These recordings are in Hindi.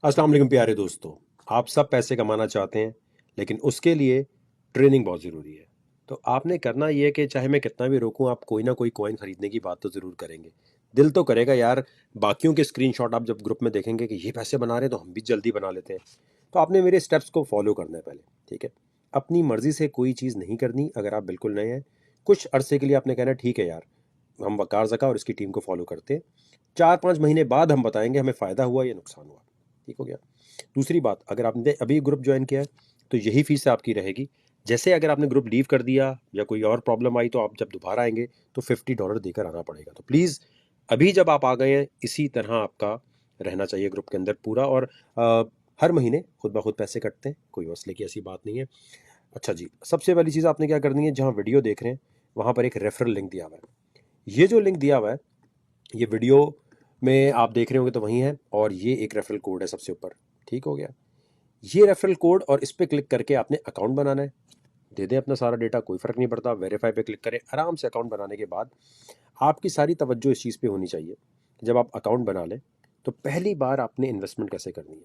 अस्सलाम वालेकुम प्यारे दोस्तों। आप सब पैसे कमाना चाहते हैं, लेकिन उसके लिए ट्रेनिंग बहुत ज़रूरी है। तो आपने करना ये है कि चाहे मैं कितना भी रोकूं, आप कोई ना कोई कॉइन खरीदने की बात तो ज़रूर करेंगे। दिल तो करेगा यार, बाकियों के स्क्रीनशॉट आप जब ग्रुप में देखेंगे कि ये पैसे बना रहे हैं तो हम भी जल्दी बना लेते हैं। तो आपने मेरे स्टेप्स को फॉलो करना है पहले, ठीक है। अपनी मर्जी से कोई चीज़ नहीं करनी। अगर आप बिल्कुल नए हैं, कुछ अरसे के लिए आपने कहना ठीक है यार, हम वकार ज़का और इसकी टीम को फॉलो करते हैं। 4-5 महीने बाद हम बताएंगे हमें फ़ायदा हुआ या नुकसान हुआ। ठीक हो गया। दूसरी बात, अगर आपने अभी ग्रुप ज्वाइन किया है तो यही फीस आपकी रहेगी। जैसे अगर आपने ग्रुप लीव कर दिया या कोई और प्रॉब्लम आई तो आप जब दोबारा आएंगे तो $50 देकर आना पड़ेगा। तो प्लीज़ अभी जब आप आ गए हैं, इसी तरह आपका रहना चाहिए ग्रुप के अंदर पूरा। और हर महीने खुद ब खुद पैसे कटते हैं, कोई मसले की ऐसी बात नहीं है। अच्छा जी, सबसे पहली चीज़ आपने क्या करनी है, जहाँ वीडियो देख रहे हैं वहाँ पर एक रेफरल लिंक दिया हुआ है। ये जो लिंक दिया हुआ है, ये वीडियो में आप देख रहे होंगे तो वहीं है, और ये एक रेफरल कोड है सबसे ऊपर। ठीक हो गया। ये रेफरल कोड, और इस पर क्लिक करके आपने अकाउंट बनाना है। दे दें अपना सारा डेटा, कोई फ़र्क नहीं पड़ता। वेरीफाई पे क्लिक करें, आराम से अकाउंट बनाने के बाद आपकी सारी तवज्जो इस चीज़ पे होनी चाहिए कि जब आप अकाउंट बना लें तो पहली बार आपने इन्वेस्टमेंट कैसे करनी है।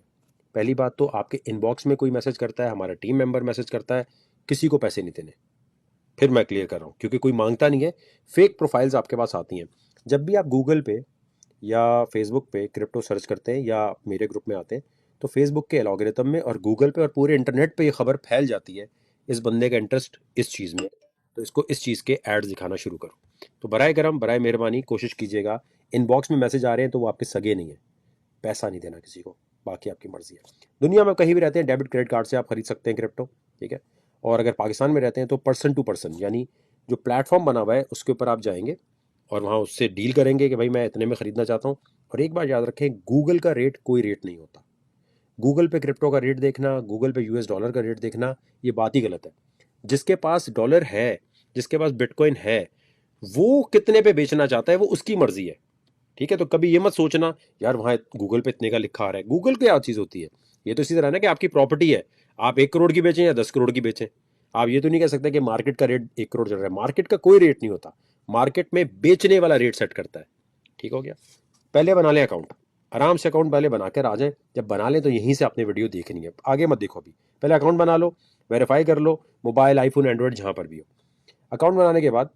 पहली बात तो आपके इनबॉक्स में कोई मैसेज करता है, हमारा टीम मेंबर मैसेज करता है, किसी को पैसे नहीं देने। फिर मैं क्लियर कर रहा हूँ, क्योंकि कोई मांगता नहीं है। फेक प्रोफाइल्स आपके पास आती हैं। जब भी आप गूगल पे या फेसबुक पे क्रिप्टो सर्च करते हैं या मेरे ग्रुप में आते हैं, तो फेसबुक के एलॉगरिथम में और गूगल पे और पूरे इंटरनेट पे ये खबर फैल जाती है, इस बंदे का इंटरेस्ट इस चीज़ में, तो इसको इस चीज़ के एड्स दिखाना शुरू करो। तो बराए करम, बराए मेहरबानी कोशिश कीजिएगा, इनबॉक्स में मैसेज आ रहे हैं तो वो आपके सगे नहीं है। पैसा नहीं देना किसी को, बाकी आपकी मर्जी है। दुनिया में कहीं भी रहते हैं, डेबिट क्रेडिट कार्ड से आप खरीद सकते हैं क्रिप्टो, ठीक है। और अगर पाकिस्तान में रहते हैं तो पर्सन टू पर्सन, यानी जो प्लेटफॉर्म बना हुआ है उसके ऊपर आप जाएंगे और वहाँ उससे डील करेंगे कि भाई मैं इतने में ख़रीदना चाहता हूँ। और एक बात याद रखें, गूगल का रेट कोई रेट नहीं होता। गूगल पे क्रिप्टो का रेट देखना, गूगल पे यूएस डॉलर का रेट देखना, ये बात ही गलत है। जिसके पास डॉलर है, जिसके पास बिटकॉइन है, वो कितने पे बेचना चाहता है वो उसकी मर्जी है। ठीक है। तो कभी ये मत सोचना यार वहाँ गूगल पे इतने का लिखा आ रहा है। गूगल क्या चीज़ होती है, ये तो इसी तरह है ना कि आपकी प्रॉपर्टी है, आप 1 करोड़ की बेचें या 10 करोड़ की बेचें। आप ये तो नहीं कह सकते कि मार्केट का रेट 1 करोड़ चल रहा है। मार्केट का कोई रेट नहीं होता, मार्केट में बेचने वाला रेट सेट करता है। ठीक हो गया। पहले बना लें अकाउंट, आराम से अकाउंट पहले बनाकर आ जाए। जब बना लें तो यहीं से आपने वीडियो देखनी है, आगे मत देखो। अभी पहले अकाउंट बना लो, वेरीफाई कर लो, मोबाइल, आईफोन, एंड्रॉयड, जहाँ पर भी हो। अकाउंट बनाने के बाद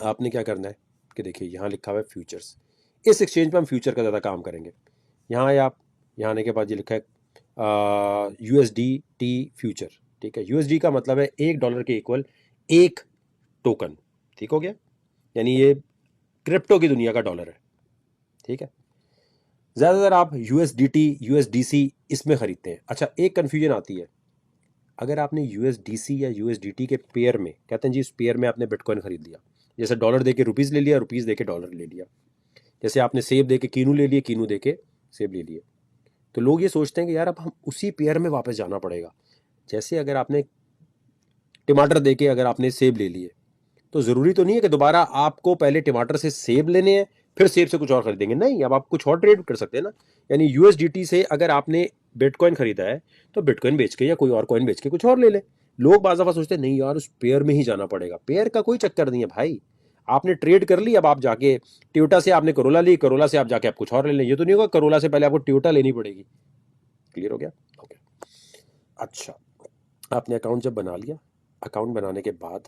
आपने क्या करना है कि देखिए यहाँ लिखा हुआ है फ्यूचर्स। इस एक्सचेंज पे हम फ्यूचर का ज़्यादा काम करेंगे। यहाँ आए आप, यहाँ आने के बाद ये लिखा है USDT फ्यूचर। ठीक है। USD का मतलब है $1 के इक्वल एक टोकन। ठीक हो गया। यानी ये क्रिप्टो की दुनिया का डॉलर है। ठीक है। ज़्यादातर आप USDT, USDC इसमें ख़रीदते हैं। अच्छा, एक कन्फ्यूजन आती है, अगर आपने USDC या USDT के पेयर में, कहते हैं जी इस पेयर में आपने बिटकॉइन खरीद लिया, जैसे डॉलर दे के रुपीज़ ले लिया, रुपीज़ दे के डॉलर ले लिया, जैसे आपने सेब दे के कीनू ले लिए, कीनू दे के सेब ले लिए। तो लोग ये सोचते हैं कि यार अब हम उसी पेयर में वापस जाना पड़ेगा। जैसे अगर आपने टमाटर दे के अगर आपने सेब ले लिए, तो ज़रूरी तो नहीं है कि दोबारा आपको पहले टमाटर से सेब लेने हैं फिर सेब से कुछ और खरीदेंगे। नहीं, अब आप कुछ और ट्रेड कर सकते हैं ना। यानी USDT से अगर आपने बिटकॉइन खरीदा है तो बिटकॉइन बेच के या कोई और कॉइन बेच के कुछ और ले ले। लोग बाज़ दफ़ा सोचते हैं नहीं यार उस पेयर में ही जाना पड़ेगा। पेयर का कोई चक्कर नहीं है भाई। आपने ट्रेड कर ली, अब आप जाके टोयोटा से आपने करोला ली, करोला से आप जाके आप कुछ और ले लें। ये तो नहीं होगा करोला से पहले आपको टोयोटा लेनी पड़ेगी। क्लियर हो गया। ओके। अच्छा, आपने अकाउंट जब बना लिया, अकाउंट बनाने के बाद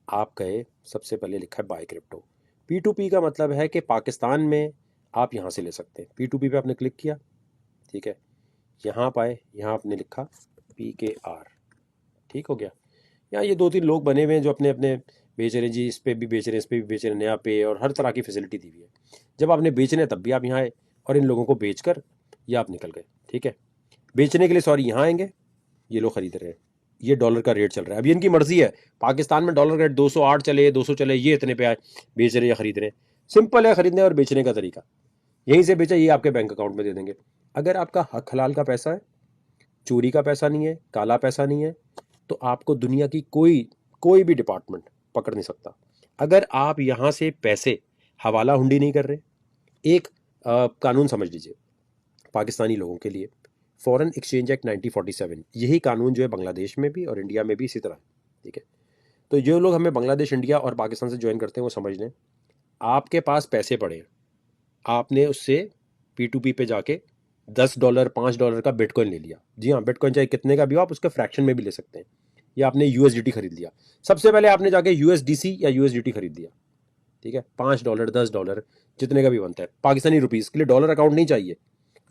आप गए, सबसे पहले लिखा है बाय क्रिप्टो। P2P का मतलब है कि पाकिस्तान में आप यहाँ से ले सकते हैं। P2P पे आपने क्लिक किया, ठीक है। यहाँ पाए, यहाँ आपने लिखा PKR। ठीक हो गया। यहाँ ये 2-3 लोग बने हुए हैं जो अपने अपने बेच रहे हैं जी, इस पे भी बेच रहे हैं, इस पे भी बेच रहे हैं, नया पे और हर तरह की फैसिलिटी दी हुई है। जब आपने बेचने तब भी आप यहाँ आए और इन लोगों को बेचकर ये आप निकल गए। ठीक है। बेचने के लिए सॉरी यहाँ आएंगे, ये लोग खरीद रहे हैं, ये डॉलर का रेट चल रहा है। अब ये इनकी मर्जी है, पाकिस्तान में डॉलर का रेट 208 चले, 200 चले, ये इतने पे आए, बेच रहे या खरीद रहे हैं। सिंपल है खरीदने और बेचने का तरीका। यहीं से बेचा, ये आपके बैंक अकाउंट में दे देंगे। अगर आपका हक हलाल का पैसा है, चोरी का पैसा नहीं है, काला पैसा नहीं है, तो आपको दुनिया की कोई कोई भी डिपार्टमेंट पकड़ नहीं सकता। अगर आप यहाँ से पैसे हवाला हुंडी नहीं कर रहे, एक कानून समझ लीजिए पाकिस्तानी लोगों के लिए, फॉरेन एक्सचेंज एक्ट 1947, यही कानून जो है बांग्लादेश में भी और इंडिया में भी इसी तरह है। ठीक है। तो जो लोग हमें बांग्लादेश, इंडिया और पाकिस्तान से ज्वाइन करते हैं वो समझ लें, आपके पास पैसे पड़े हैं, आपने उससे P2P पे जाके $10 $5 का बिटकॉइन ले लिया। जी हाँ, बिटकॉइन चाहे कितने का भी हो, आप उसके फ्रैक्शन में भी ले सकते हैं। या आपने यूएसडीटी खरीद लिया, सबसे पहले आपने जाके यूएसडीसी या यूएसडीटी खरीद लिया, ठीक है, $5 $10 जितने का भी बनता है। पाकिस्तानी रुपीस के लिए डॉलर अकाउंट नहीं चाहिए,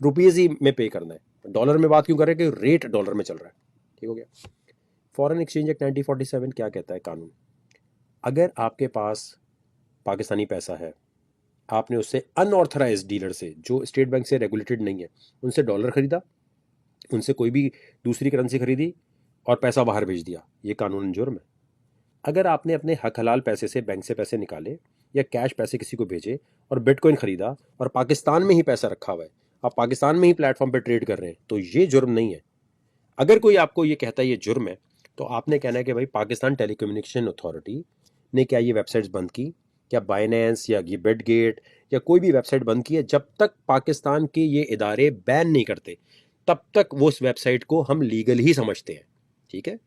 रुपीज ही में पे करना है। डॉलर में बात क्यों कर रहे हैं कि रेट डॉलर में चल रहा है, ठीक हो गया। फॉरेन एक्सचेंज एक्ट 1947 क्या कहता है कानून? अगर आपके पास पाकिस्तानी पैसा है, आपने उससे अनऑथराइज्ड डीलर से, जो स्टेट बैंक से रेगुलेटेड नहीं है, उनसे डॉलर खरीदा, उनसे कोई भी दूसरी करेंसी खरीदी और पैसा बाहर भेज दिया, ये कानूनन जुर्म है। अगर आपने अपने हक हलाल पैसे से बैंक से पैसे निकाले या कैश पैसे किसी को भेजे और बिटकॉइन खरीदा और पाकिस्तान में ही पैसा रखा हुआ है, आप पाकिस्तान में ही प्लेटफॉर्म पे ट्रेड कर रहे हैं, तो ये जुर्म नहीं है। अगर कोई आपको ये कहता है ये जुर्म है, तो आपने कहना है कि भाई पाकिस्तान टेलीकम्युनिकेशन अथॉरिटी ने क्या ये वेबसाइट्स बंद की, क्या बाइनेंस या ये बिटगेट या कोई भी वेबसाइट बंद की है? जब तक पाकिस्तान के ये इदारे बैन नहीं करते, तब तक वो उस वेबसाइट को हम लीगल ही समझते हैं, ठीक है।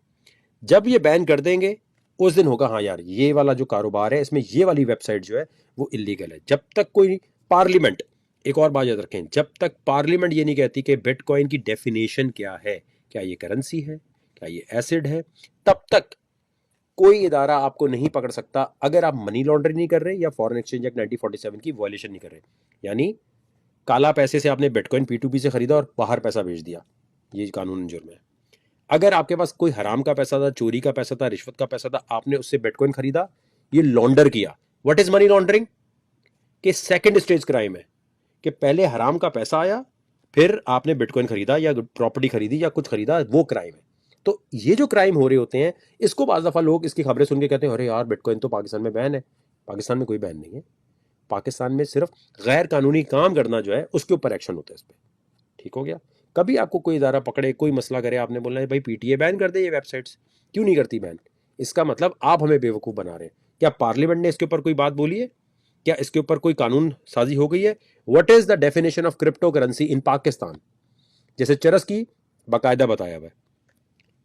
जब ये बैन कर देंगे, उस दिन होगा हाँ यार, ये वाला जो कारोबार है, इसमें ये वाली वेबसाइट जो है वो इलीगल है। जब तक कोई पार्लियामेंट, एक और बात याद रखें, जब तक पार्लियामेंट ये नहीं कहती कि बिटकॉइन की डेफिनेशन क्या है, क्या ये करेंसी है, क्या ये एसिड है, तब तक कोई इदारा आपको नहीं पकड़ सकता अगर आप मनी लॉन्ड्रिंग नहीं कर रहे या फॉरेन एक्सचेंज एक्ट 1947 की वायलेशन नहीं कर रहे। यानी काला पैसे से आपने बिटकॉइन P2P से खरीदा और बाहर पैसा भेज दिया, ये कानून जुर्म है। अगर आपके पास कोई हराम का पैसा था, चोरी का पैसा था, रिश्वत का पैसा था, आपने उससे बिटकॉइन खरीदा, ये लॉन्डर किया। What is money laundering? के सेकंड स्टेज क्राइम है कि पहले हराम का पैसा आया, फिर आपने बिटकॉइन खरीदा या प्रॉपर्टी खरीदी या कुछ खरीदा, वो क्राइम है। तो ये जो क्राइम हो रहे होते हैं, इसको बाज़ दफ़ा लोग इसकी खबरें सुन के कहते हैं अरे यार बिटकॉइन तो पाकिस्तान में बैन है। पाकिस्तान में कोई बैन नहीं है। पाकिस्तान में सिर्फ गैर कानूनी काम करना जो है उसके ऊपर एक्शन होता है इस पर, ठीक हो गया। कभी आपको कोई इदारा पकड़े, कोई मसला करे, आपने बोलना है भाई पीटीए बैन कर दे ये वेबसाइट्स, क्यों नहीं करती बैन? इसका मतलब आप हमें बेवकूफ़ बना रहे हैं। क्या पार्लियामेंट ने इसके ऊपर कोई बात बोली है? क्या इसके ऊपर कोई कानून साजी हो गई है? What is the definition of crypto currency in Pakistan, जैसे चरस की बाकायदा बताया हुआ है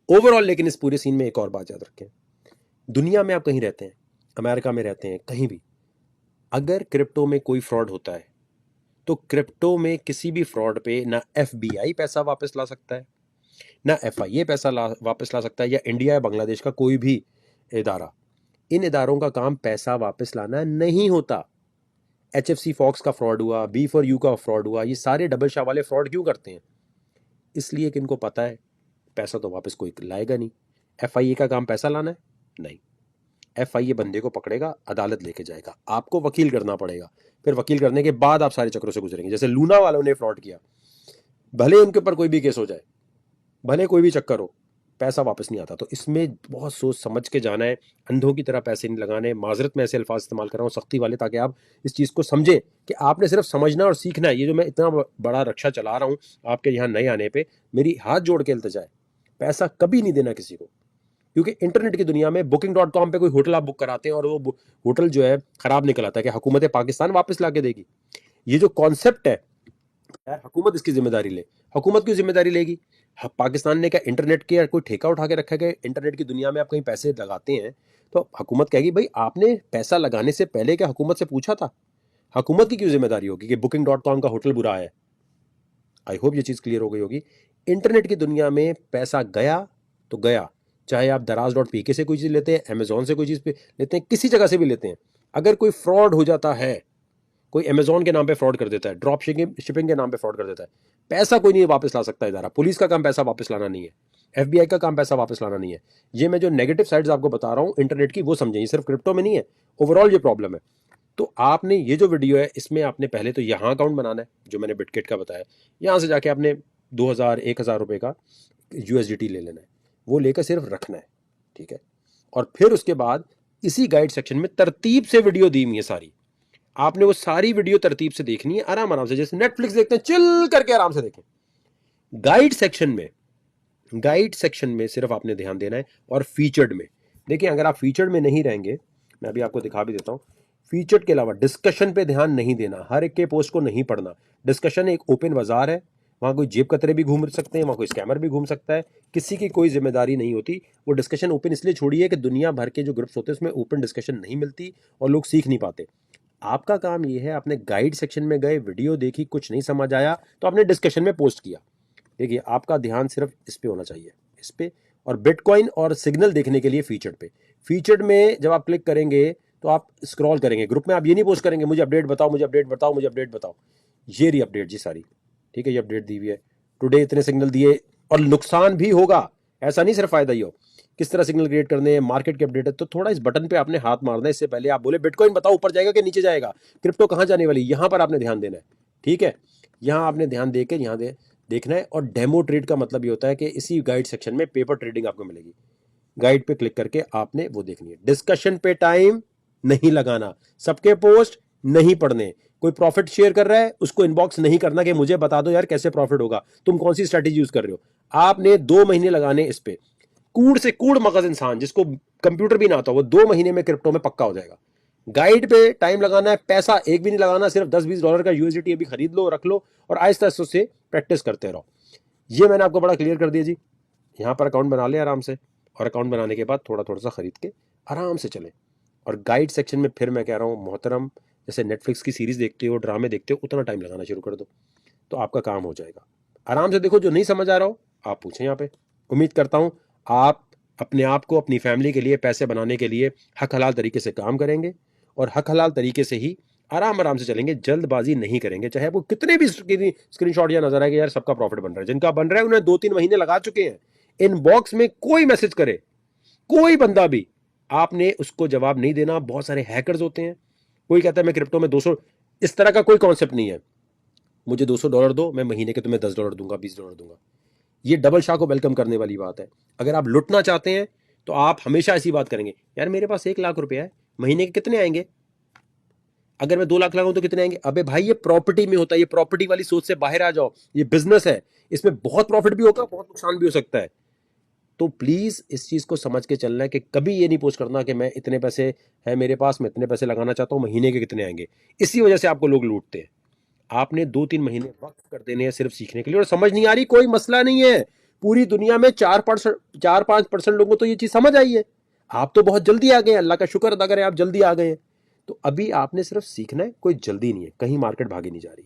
ओवरऑल। लेकिन इस पूरे सीन में एक और बात याद रखें, दुनिया में आप कहीं रहते हैं, अमेरिका में रहते हैं, कहीं भी, अगर क्रिप्टो में कोई फ्रॉड होता है, तो क्रिप्टो में किसी भी फ्रॉड पे ना FBI पैसा वापस ला सकता है, ना FIA पैसा वापस ला सकता है, या इंडिया या बांग्लादेश का कोई भी इदारा। इन इदारों का काम पैसा वापस लाना नहीं होता। HFC फॉक्स का फ्रॉड हुआ, B4U का फ्रॉड हुआ, ये सारे डबल शाह वाले फ्रॉड क्यों करते हैं? इसलिए कि इनको पता है पैसा तो वापस कोई लाएगा नहीं। FIA का काम पैसा लाना है? नहीं। FIA बंदे को पकड़ेगा, अदालत लेके जाएगा, आपको वकील करना पड़ेगा, फिर वकील करने के बाद आप सारे चक्रों से गुजरेंगे। जैसे लूना वालों ने फ्रॉड किया, भले उनके ऊपर कोई भी केस हो जाए, भले कोई भी चक्कर हो, पैसा वापस नहीं आता। तो इसमें बहुत सोच समझ के जाना है, अंधों की तरह पैसे नहीं लगाने। माजरत में ऐसे अल्फाज इस्तेमाल कर रहा हूँ सख्ती वाले, ताकि आप इस चीज़ को समझें कि आपने सिर्फ समझना और सीखना है। ये जो मैं इतना बड़ा रक्षा चला रहा हूँ आपके यहाँ नए आने पे, मेरी हाथ जोड़ के इल्तिजा है, पैसा कभी नहीं देना किसी को। क्योंकि इंटरनेट की दुनिया में Booking.com पे कोई होटल आप बुक कराते हैं और वो होटल जो है ख़राब निकल आता है, कि हुकूमत पाकिस्तान वापस ला के देगी? ये जो कॉन्सेप्ट है यार, हुकूमत इसकी जिम्मेदारी ले। हुकूमत क्यों जिम्मेदारी लेगी? पाकिस्तान ने क्या इंटरनेट के कोई ठेका उठा के रखा है कि इंटरनेट की दुनिया में आप कहीं पैसे लगाते हैं तो हुकूमत कहेगी भाई आपने पैसा लगाने से पहले क्या हुकूमत से पूछा था? हुकूमत की क्यों जिम्मेदारी होगी कि Booking.com का होटल बुरा है? आई होप ये चीज़ क्लियर हो गई होगी। इंटरनेट की दुनिया में पैसा गया तो गया, चाहे आप Daraz.pk से कोई चीज़ लेते हैं, अमेजोन से कोई चीज़ लेते हैं, किसी जगह से भी लेते हैं, अगर कोई फ्रॉड हो जाता है, कोई अमेजोन के नाम पे फ्रॉड कर देता है, ड्रॉप शिपिंग के नाम पे फ्रॉड कर देता है, पैसा कोई नहीं वापस ला सकता इदारा। पुलिस का काम पैसा वापस लाना नहीं है, FBI का काम पैसा वापस लाना नहीं है। ये मैं जो नेगेटिव साइड्स आपको बता रहा हूँ इंटरनेट की, वो समझें, ये सिर्फ क्रिप्टो में नहीं है, ओवरऑल ये प्रॉब्लम है। तो आपने ये जो वीडियो है, इसमें आपने पहले तो यहाँ अकाउंट बनाना है, जो मैंने बिटकेट का बताया, यहाँ से जाके आपने 2000 1000 रुपये का USDT ले लेना है, वो लेकर सिर्फ रखना है, ठीक है। और फिर उसके बाद इसी गाइड सेक्शन में तरतीब से वीडियो दी हुई है सारी, आपने वो सारी वीडियो तरतीब से देखनी है, आराम आराम से, जैसे नेटफ्लिक्स देखते हैं, चिल करके आराम से देखें। गाइड सेक्शन में सिर्फ आपने ध्यान देना है। और फीचर्ड में देखिए, अगर आप फीचर्ड में नहीं रहेंगे, मैं अभी आपको दिखा भी देता हूं, फीचर्ड के अलावा डिस्कशन पे ध्यान नहीं देना, हर एक के पोस्ट को नहीं पढ़ना। डिस्कशन एक ओपन बाजार है, वहां कोई जेब कतरे भी घूम सकते हैं, वहां कोई स्कैमर भी घूम सकता है, किसी की कोई जिम्मेदारी नहीं होती। वो डिस्कशन ओपन इसलिए छोड़ी है कि दुनिया भर के जो ग्रुप्स होते हैं उसमें ओपन डिस्कशन नहीं मिलती और लोग सीख नहीं पाते। आपका काम ये है, आपने गाइड सेक्शन में गए, वीडियो देखी, कुछ नहीं समझ आया तो आपने डिस्कशन में पोस्ट किया। देखिए आपका ध्यान सिर्फ इस पे होना चाहिए, इस पे, और बिटकॉइन और सिग्नल देखने के लिए फीचर्ड पे। फीचर्ड में जब आप क्लिक करेंगे तो आप स्क्रॉल करेंगे, ग्रुप में आप ये नहीं पोस्ट करेंगे मुझे अपडेट बताओ, मुझे अपडेट बताओ, मुझे अपडेट बताओ। ये रही अपडेट जी सारी, ठीक है, ये अपडेट दी हुई है, टुडे इतने सिग्नल दिए, और नुकसान भी होगा, ऐसा नहीं सिर्फ फायदा ही हो। किस तरह सिग्नल क्रिएट करने हैं, मार्केट के अपडेट है, तो थोड़ा इस बटन पे आपने हाथ मारना है। इससे पहले आप बोले बिटकॉइन बताओ ऊपर जाएगा कि नीचे जाएगा, क्रिप्टो कहाँ जाने वाली, यहां पर आपने ध्यान देना है, ठीक है। यहां आपने ध्यान देकर यहां देखना है। और डेमो ट्रेड का मतलब ये होता है कि इसी गाइड सेक्शन में पेपर ट्रेडिंग आपको मिलेगी। गाइड पे क्लिक करके आपने वो देखनी है। डिस्कशन पे टाइम नहीं लगाना, सबके पोस्ट नहीं पढ़ने, कोई प्रॉफिट शेयर कर रहा है उसको इनबॉक्स नहीं करना कि मुझे बता दो यार कैसे प्रॉफिट होगा, तुम कौन सी स्ट्रेटेजी यूज कर रहे हो। आपने 2 महीने लगाने इस पे। कूड़ से कूड़ मगज इंसान जिसको कंप्यूटर भी ना आता वो 2 महीने में क्रिप्टो में पक्का हो जाएगा। गाइड पे टाइम लगाना है, पैसा एक भी नहीं लगाना, सिर्फ $10-20 का यूएसडीटी अभी खरीद लो, रख लो, और आहिस्ता आहिस्ता से प्रैक्टिस करते रहो। ये मैंने आपको बड़ा क्लियर कर दिया जी। यहाँ पर अकाउंट बना ले आराम से, और अकाउंट बनाने के बाद थोड़ा थोड़ा सा खरीद के आराम से चले। और गाइड सेक्शन में फिर मैं कह रहा हूँ मोहतरम, जैसे नेटफ्लिक्स की सीरीज देखते हो, ड्रामे देखते हो, उतना टाइम लगाना शुरू कर दो, तो आपका काम हो जाएगा। आराम से देखो, जो नहीं समझ आ रहा हो आप पूछें यहाँ पे। उम्मीद करता हूँ आप अपने आप को, अपनी फैमिली के लिए पैसे बनाने के लिए हक हलाल तरीके से काम करेंगे, और हक हलाल तरीके से ही आराम आराम से चलेंगे, जल्दबाजी नहीं करेंगे। चाहे आपको कितने भी स्क्रीनशॉट या नजर आए कि यार सबका प्रॉफिट बन रहा है, जिनका बन रहा है उन्हें 2-3 महीने लगा चुके हैं। इनबॉक्स में कोई मैसेज करे, कोई बंदा भी, आपने उसको जवाब नहीं देना। बहुत सारे हैकर्स होते हैं, कोई कहता है मैं क्रिप्टो में 200, इस तरह का कोई कॉन्सेप्ट नहीं है। मुझे $200 दो, मैं महीने के तुम्हें $10 दूंगा, $20 दूंगा। ये डबल शाह को वेलकम करने वाली बात है। अगर आप लुटना चाहते हैं तो आप हमेशा ऐसी बात करेंगे, यार मेरे पास 1 लाख रुपया है, महीने के कितने आएंगे, अगर मैं 2 लाख लगाऊं तो कितने आएंगे। अबे भाई ये प्रॉपर्टी में होता है, ये प्रॉपर्टी वाली सोच से बाहर आ जाओ। ये बिजनेस है, इसमें बहुत प्रॉफिट भी होगा, बहुत नुकसान भी हो सकता है। तो प्लीज इस चीज को समझ के चलना है कि कभी ये नहीं पोस्ट करना कि मैं इतने पैसे है मेरे पास, मैं इतने पैसे लगाना चाहता हूं, महीने के कितने आएंगे। इसी वजह से आपको लोग लूटते हैं। आपने 2-3 महीने वक्त कर देने हैं सिर्फ सीखने के लिए। और समझ नहीं आ रही, कोई मसला नहीं है। पूरी दुनिया में 4-5% लोगों को तो ये चीज समझ आई है। आप तो बहुत जल्दी आ गए, अल्लाह का शुक्र अदा करें आप जल्दी आ गए हैं। तो अभी आपने सिर्फ सीखना है, कोई जल्दी नहीं है, कहीं मार्केट भागी नहीं जा रही।